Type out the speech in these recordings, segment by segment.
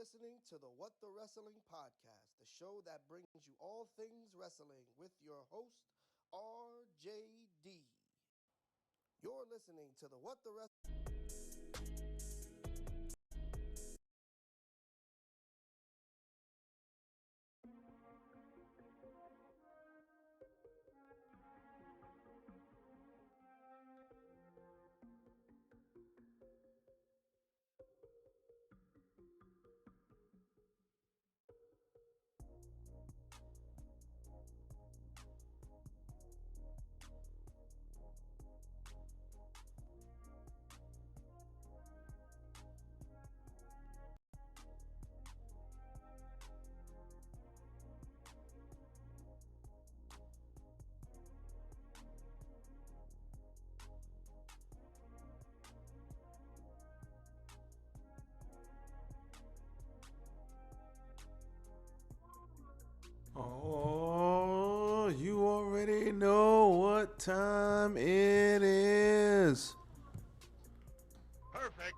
listening to the What the Wrestling Podcast, the show that brings you all things wrestling with your host, RJD. You're listening to the What the Wrestling Oh, you already know what time it is. Perfect.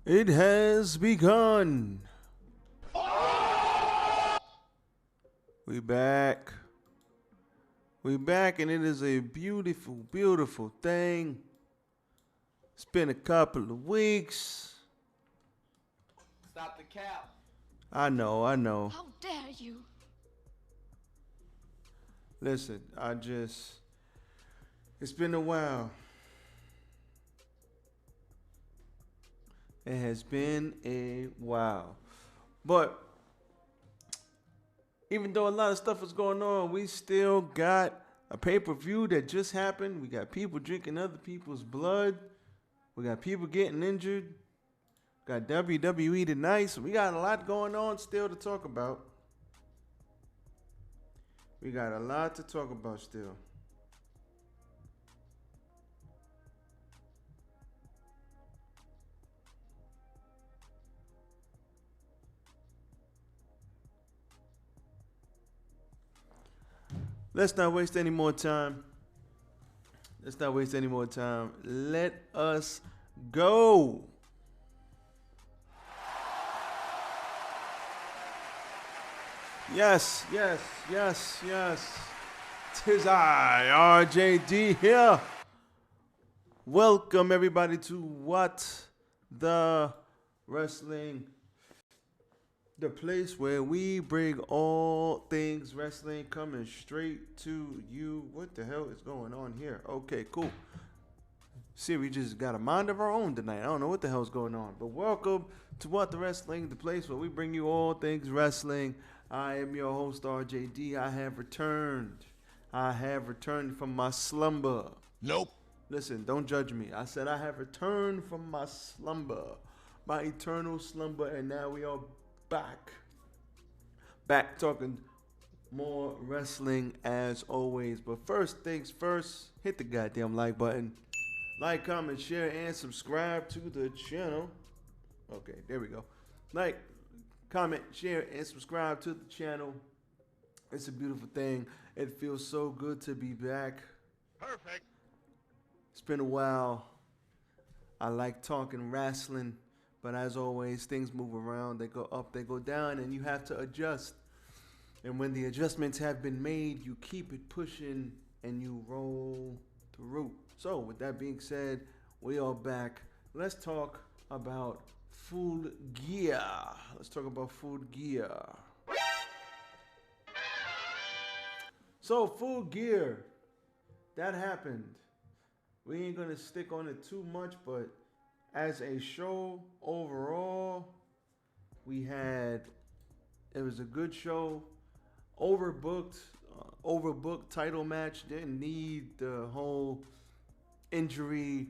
It has begun. We back. We back, and it is a beautiful, beautiful thing. It's been a couple of weeks. Stop the cap. I know. How dare you? Listen, it's been a while. It has been a while. But even though a lot of stuff is going on, we still got a pay-per-view that just happened. We got people drinking other people's blood. We got people getting injured. Got WWE tonight, so we got a lot going on still to talk about. We got a lot to talk about still. Let's not waste any more time. Let us go. Yes. Tis I, RJD here. Welcome everybody to What the Wrestling, the place where we bring all things wrestling coming straight to you. What the hell is going on here? Okay, cool. See, we just got a mind of our own tonight. I don't know what the hell's going on. But welcome to What the Wrestling, the place where we bring you all things wrestling. I am your host, RJD. I have returned from my slumber. Nope. Listen, don't judge me. I said I have returned from my slumber, my eternal slumber, and now we are back talking more wrestling as always. But first things first, hit the goddamn like button. Like, comment, share, and subscribe to the channel. Okay, there we go. Like, comment, share, and subscribe to the channel. It's a beautiful thing. It feels so good to be back. Perfect. It's been a while. I like talking wrestling, but as always, things move around. They go up, they go down, and you have to adjust. And when the adjustments have been made, you keep it pushing and you roll through. So with that being said, we are back. Let's talk about Full Gear. So Full Gear, that happened. We ain't gonna stick on it too much, but as a show overall, it was a good show. Overbooked title match. Didn't need the whole injury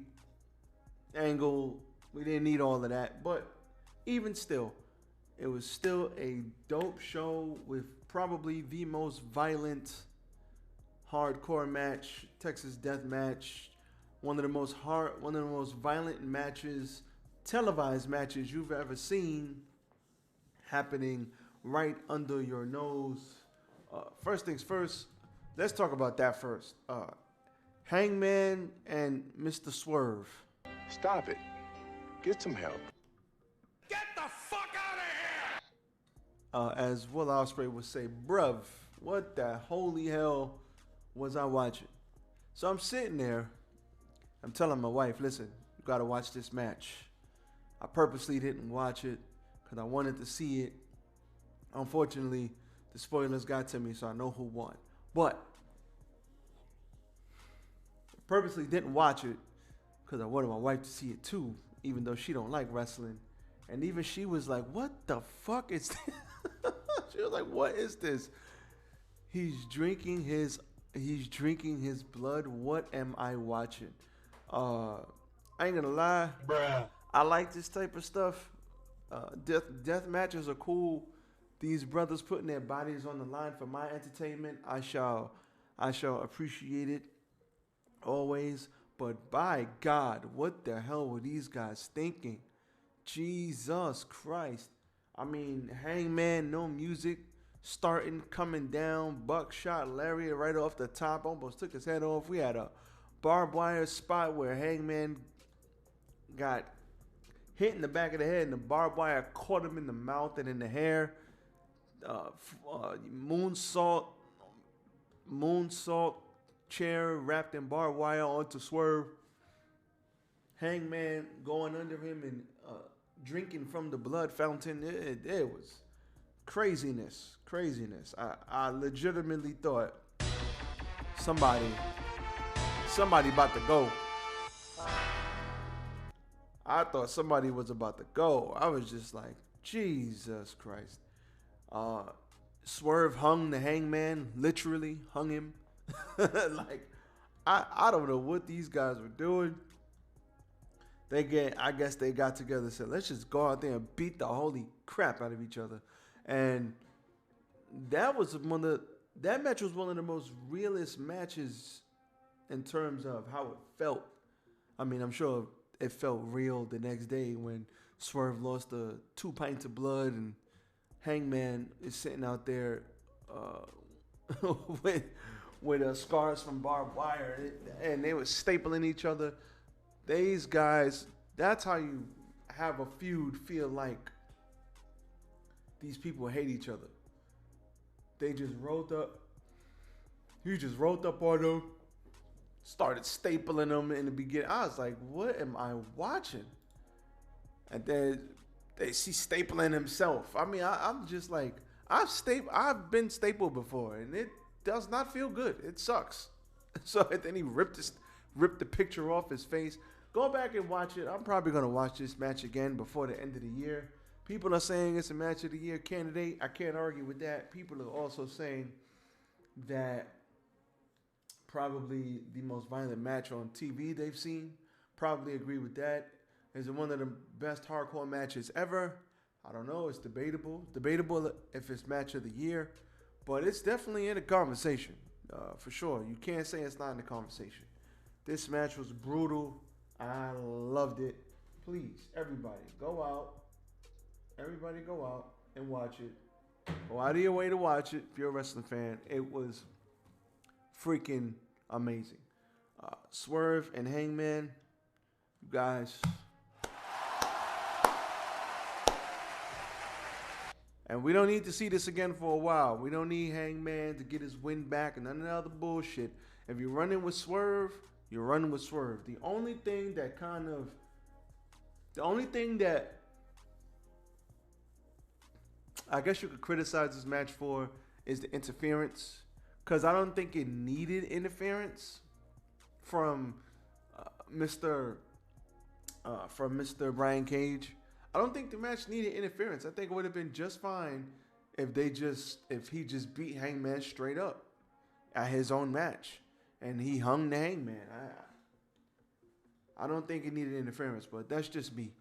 angle. We didn't need all of that, but even still, it was still a dope show with probably the most violent hardcore match, Texas Death Match, one of the most violent matches, televised matches you've ever seen, happening right under your nose. First things first, let's talk about that first. Hangman and Mr. Swerve. Stop it. Get some help. Get as Will Ospreay would say, bruv, what the holy hell was I watching? So I'm sitting there. I'm telling my wife, listen, you got to watch this match. I purposely didn't watch it because I wanted to see it. Unfortunately, the spoilers got to me, so I know who won. But I purposely didn't watch it because I wanted my wife to see it too, even though she don't like wrestling. And even she was like, what the fuck is this? She was like, what is this? He's drinking his blood. What am I watching? I ain't gonna lie. Bruh. I like this type of stuff. Death matches are cool. These brothers putting their bodies on the line for my entertainment, I shall appreciate it always. But by God, what the hell were these guys thinking? Jesus Christ. I mean, Hangman, no music, starting, coming down, buckshot lariat right off the top, almost took his head off. We had a barbed wire spot where Hangman got hit in the back of the head and the barbed wire caught him in the mouth and in the hair. Moonsault chair wrapped in barbed wire onto Swerve. Hangman going under him and drinking from the blood fountain. It was craziness. I legitimately thought somebody about to go. I thought somebody was about to go. I was just like, Jesus Christ. Swerve hung the Hangman, literally hung him. Like, I don't know what these guys were doing. I guess they got together and said, let's just go out there and beat the holy crap out of each other. And that match was one of the most realest matches in terms of how it felt. I mean, I'm sure it felt real the next day when Swerve lost 2 pints of blood and Hangman is sitting out there with scars from barbed wire, and they were stapling each other. These guys, that's how you have a feud feel like these people hate each other. They just rolled up. He just rolled up on them, started stapling them in the beginning. I was like, what am I watching? And then he's stapling himself. I mean, I'm just like, I've been stapled before, and it does not feel good. It sucks. So then he ripped the picture off his face. Go back and watch it. I'm probably going to watch this match again before the end of the year. People are saying it's a match of the year candidate. I can't argue with that. People are also saying that probably the most violent match on TV they've seen. Probably agree with that. Is it one of the best hardcore matches ever? I don't know. It's debatable. Debatable if it's match of the year. But it's definitely in the conversation. For sure. You can't say it's not in the conversation. This match was brutal. I loved it. Please, everybody, go out. Everybody go out and watch it. Go out of your way to watch it if you're a wrestling fan. It was freaking amazing. Swerve and Hangman, you guys. And we don't need to see this again for a while. We don't need Hangman to get his win back and none of the other bullshit. If you're running with Swerve, you're running with Swerve. The only thing that I guess you could criticize this match for is the interference. Because I don't think it needed interference from Mr. Brian Cage. I don't think the match needed interference. I think it would have been just fine if he just beat Hangman straight up at his own match. And he hung the Hangman. I don't think it needed interference, but that's just me.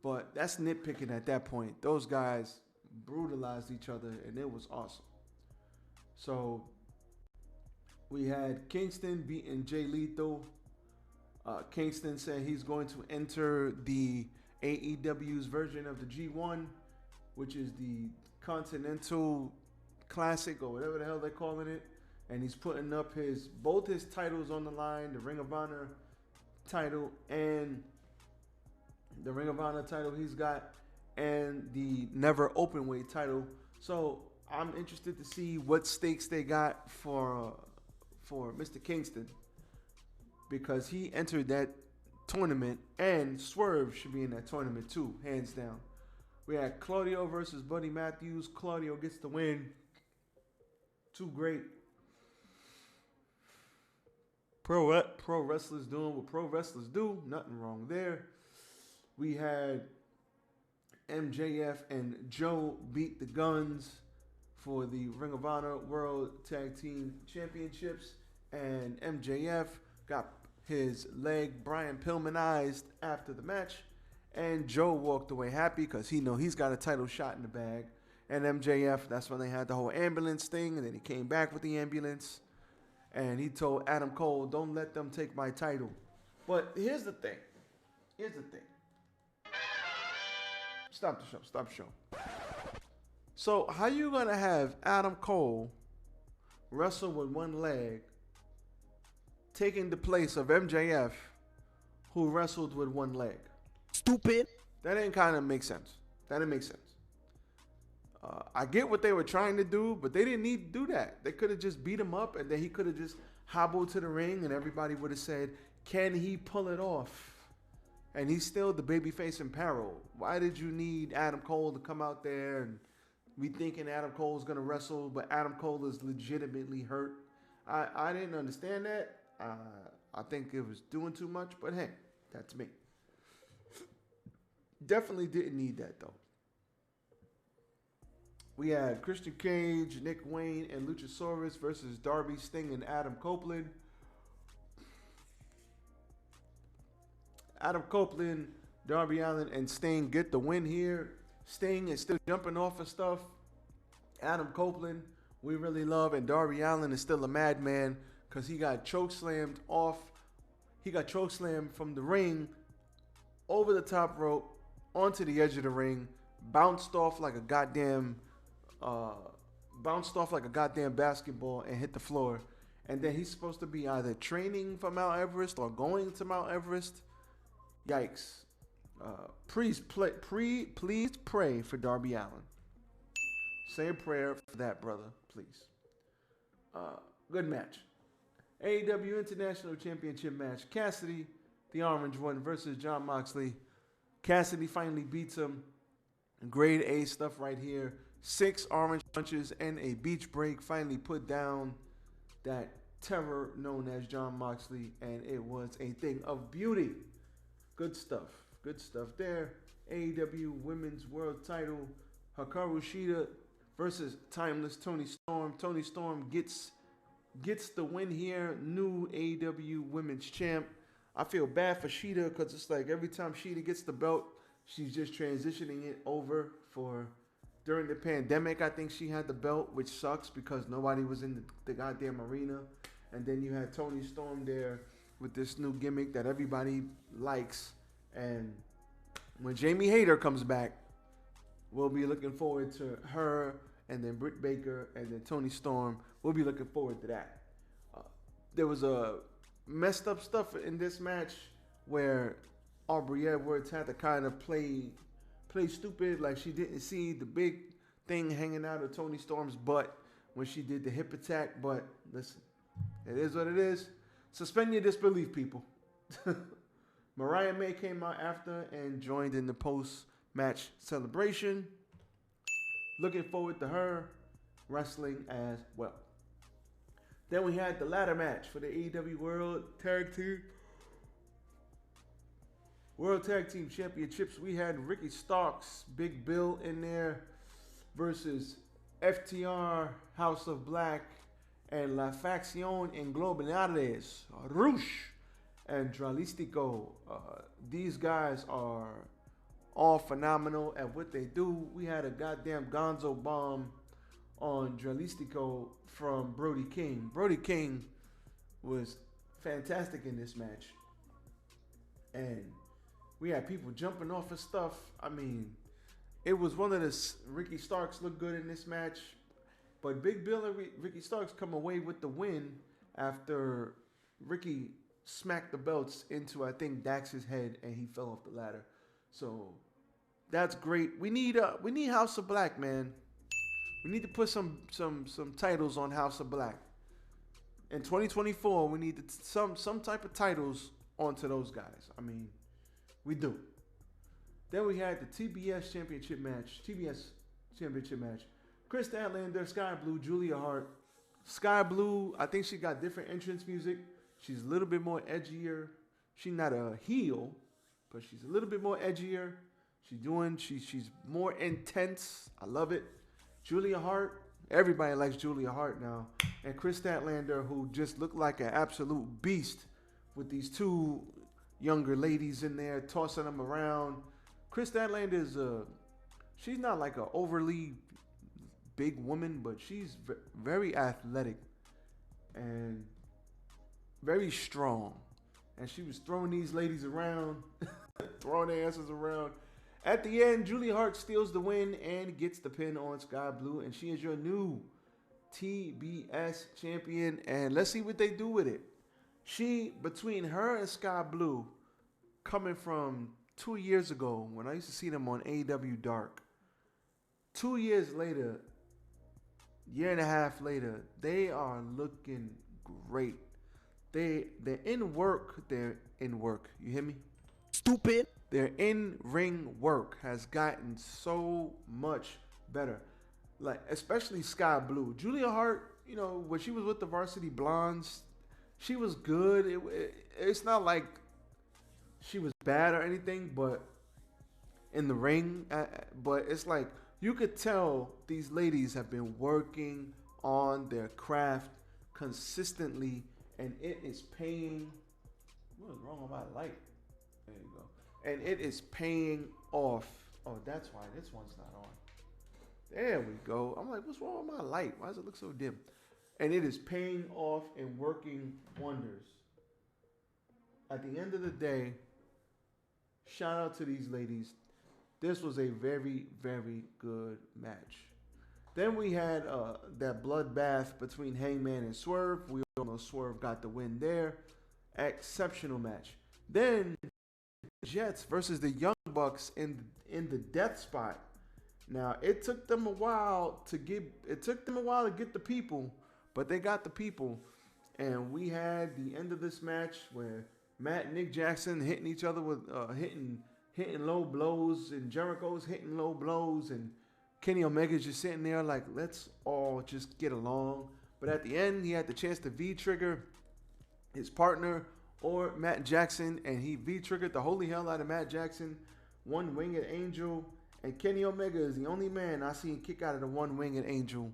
But that's nitpicking at that point. Those guys brutalized each other, and it was awesome. So we had Kingston beating Jay Lethal. Kingston said he's going to enter the AEW's version of the G1, which is the Continental Classic or whatever the hell they're calling it. And he's putting up both his titles on the line, the Ring of Honor title and the Ring of Honor title he's got, and the Never Openweight title So I'm interested to see what stakes they got for Mr. Kingston, because he entered that tournament, and Swerve should be in that tournament too, hands down. We had Claudio versus Buddy Matthews. Claudio gets the win. Two great pro wrestlers doing what pro wrestlers do. Nothing wrong there. We had MJF and Joe beat the Guns for the Ring of Honor World Tag Team Championships, and MJF got his leg Brian Pillmanized after the match, and Joe walked away happy because he's got a title shot in the bag. And MJF, that's when they had the whole ambulance thing, and then he came back with the ambulance, and he told Adam Cole, "Don't let them take my title." But here's the thing. Stop the show. So how you gonna have Adam Cole wrestle with one leg, taking the place of MJF, who wrestled with one leg? Stupid. That didn't kind of make sense. That didn't make sense. I get what they were trying to do, but they didn't need to do that. They could have just beat him up, and then he could have just hobbled to the ring, and everybody would have said, "Can he pull it off?" And he's still the babyface in peril. Why did you need Adam Cole to come out there and we thinking Adam Cole is going to wrestle, but Adam Cole is legitimately hurt? I didn't understand that. I think it was doing too much, but hey, that's me. Definitely didn't need that, though. We had Christian Cage, Nick Wayne, and Luchasaurus versus Darby, Sting, and Adam Copeland. Adam Copeland, Darby Allin, and Sting get the win here. Sting is still jumping off of stuff. Adam Copeland, we really love, and Darby Allin is still a madman because he got chokeslammed off. He got chokeslammed from the ring over the top rope onto the edge of the ring, bounced off like a goddamn basketball and hit the floor. And then he's supposed to be either training for Mount Everest or going to Mount Everest. Yikes. Please pray for Darby Allin. Say a prayer for that brother, please. Good match. AEW International Championship match. Cassidy, the orange one, versus Jon Moxley. Cassidy finally beats him. Grade A stuff right here. 6 orange punches and a beach break. Finally put down that terror known as Jon Moxley, and it was a thing of beauty. Good stuff. Good stuff there. AEW Women's World Title. Hikaru Shida versus Timeless Toni Storm. Toni Storm gets the win here. New AEW Women's Champ. I feel bad for Shida because it's like every time Shida gets the belt, she's just transitioning it over for during the pandemic. I think she had the belt, which sucks because nobody was in the goddamn arena. And then you had Toni Storm there with this new gimmick that everybody likes. And when Jamie Hayter comes back, we'll be looking forward to her, and then Britt Baker, and then Toni Storm. We'll be looking forward to that. There was a messed up stuff in this match where Aubrey Edwards had to kind of play stupid, like she didn't see the big thing hanging out of Toni Storm's butt when she did the hip attack. But listen, it is what it is. Suspend your disbelief, people. Mariah May came out after and joined in the post-match celebration. Looking forward to her wrestling as well. Then we had the ladder match for the AEW World Tag Team Championships. We had Ricky Starks, Big Bill in there versus FTR, House of Black, and La Facción Inglobinables, Rush and Dralistico. These guys are all phenomenal at what they do. We had a goddamn gonzo bomb on Dralistico from Brody King. Brody King was fantastic in this match. And we had people jumping off of stuff. I mean, it was one of the... Ricky Starks looked good in this match. But Big Bill and Ricky Starks come away with the win after Ricky smacked the belts into, I think, Dax's head, and he fell off the ladder. So that's great. We need House of Black, man. We need to put some titles on House of Black. In 2024, we need some type of titles onto those guys. I mean, we do. Then we had the TBS Championship match. Chris Statlander, Sky Blue, Julia Hart. Sky Blue, I think she got different entrance music. She's a little bit more edgier. She's not a heel, but she's a little bit more edgier. She's more intense. I love it. Julia Hart, everybody likes Julia Hart now. And Chris Statlander, who just looked like an absolute beast with these two younger ladies in there tossing them around. Chris Statlander is she's not like an overly big woman, but she's very athletic and very strong. And she was throwing these ladies around, throwing their asses around. At the end, Julia Hart steals the win and gets the pin on Sky Blue, and she is your new TBS champion. And let's see what they do with it. Between her and Sky Blue, coming from 2 years ago when I used to see them on AEW Dark, 2 years later, year and a half later, they are looking great. They're in work. You hear me? Stupid. Their in-ring work has gotten so much better. Like, especially Sky Blue. Julia Hart, when she was with the Varsity Blondes, she was good. It's not like she was bad or anything, but in the ring, but it's like you could tell these ladies have been working on their craft consistently, and it is paying. What is wrong with my light? There you go. And it is paying off. Oh, that's why this one's not on. There we go. I'm like, what's wrong with my light? Why does it look so dim? And it is paying off and working wonders. At the end of the day, shout out to these ladies. This was a very, very good match. Then we had that bloodbath between Hangman and Swerve. We all know Swerve got the win there. Exceptional match. Then Jets versus the Young Bucks in the death spot. Now it took them a while to get the people, but they got the people. And we had the end of this match where Matt and Nick Jackson hitting each other with hitting low blows, and Jericho's hitting low blows, and Kenny Omega's just sitting there like, let's all just get along. But at the end, he had the chance to V-trigger his partner or Matt Jackson, and he V-triggered the holy hell out of Matt Jackson, one winged angel, and Kenny Omega is the only man I seen kick out of the one winged angel.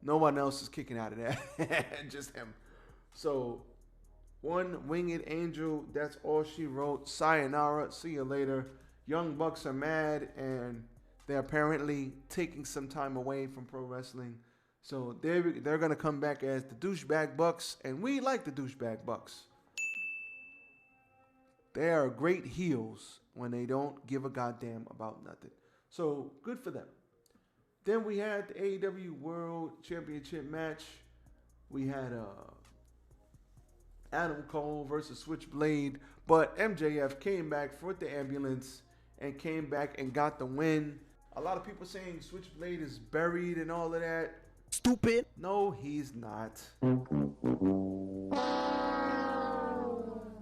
No one else is kicking out of that, just him. So, one winged angel, that's all she wrote. Sayonara, see you later. Young Bucks are mad, and they're apparently taking some time away from pro wrestling. So they're going to come back as the douchebag Bucks, and we like the douchebag Bucks. They are great heels when they don't give a goddamn about nothing. So good for them. Then we had the AEW World Championship match. We had Adam Cole versus Switchblade, but MJF came back for the ambulance and came back and got the win. A lot of people saying Switchblade is buried and all of that. Stupid. No, he's not.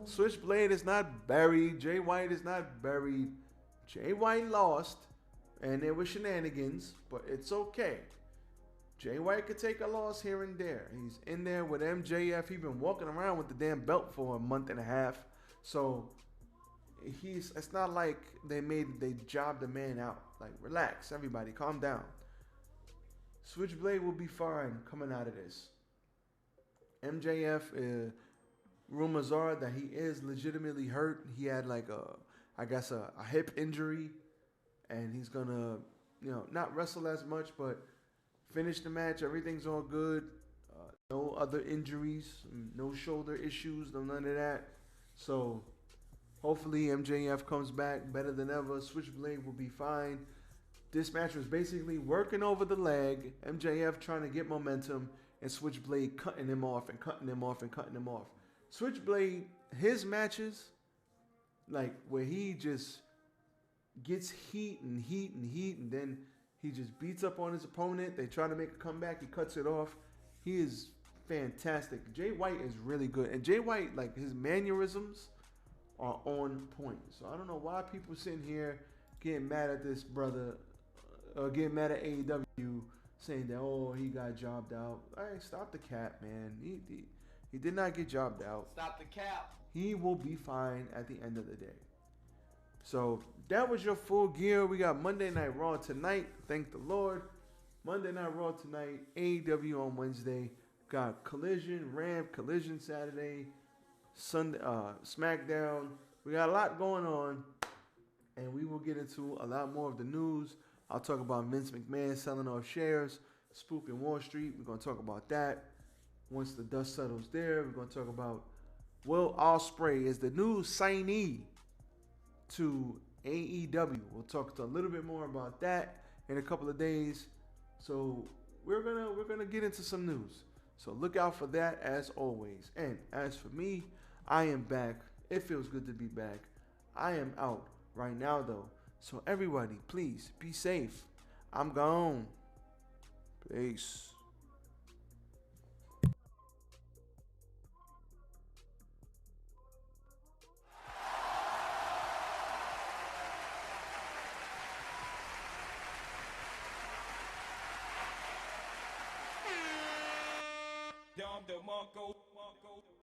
Switchblade is not buried. Jay White is not buried. Jay White lost, and there were shenanigans, but it's okay. Jay White could take a loss here and there. He's in there with MJF. He's been walking around with the damn belt for a month and a half. So it's not like they jobbed the man out. Like, relax, everybody, calm down. Switchblade will be fine coming out of this. MJF, rumors are that he is legitimately hurt. He had like a hip injury, and he's gonna, not wrestle as much, but finish the match. Everything's all good. No other injuries, no shoulder issues, no none of that. So hopefully MJF comes back better than ever. Switchblade will be fine. This match was basically working over the leg, MJF trying to get momentum, and Switchblade cutting him off and cutting him off and cutting him off. Switchblade, his matches, like where he just gets heat and heat and heat, and then He just beats up on his opponent. They try to make a comeback. He cuts it off. He is fantastic. Jay White is really good. And Jay White, like, his mannerisms are on point. So I don't know why people sitting here getting mad at this brother, or getting mad at AEW, saying that, oh, he got jobbed out. All right, stop the cap, man. He did not get jobbed out. Stop the cap. He will be fine at the end of the day. So that was your Full Gear. We got Monday Night Raw tonight. Thank the Lord. Monday Night Raw tonight. AEW on Wednesday. Got Collision, Collision Saturday, Sunday, SmackDown. We got a lot going on, and we will get into a lot more of the news. I'll talk about Vince McMahon selling off shares, spoofing Wall Street. We're going to talk about that. Once the dust settles there, we're going to talk about Will Ospreay is the new signee to AEW. We'll talk a little bit more about that in a couple of days. So we're gonna get into some news. So look out for that as always. And as for me, I am back. It feels good to be back. I am out right now though. So everybody, please be safe. I'm gone. Peace. Dom DeMarco.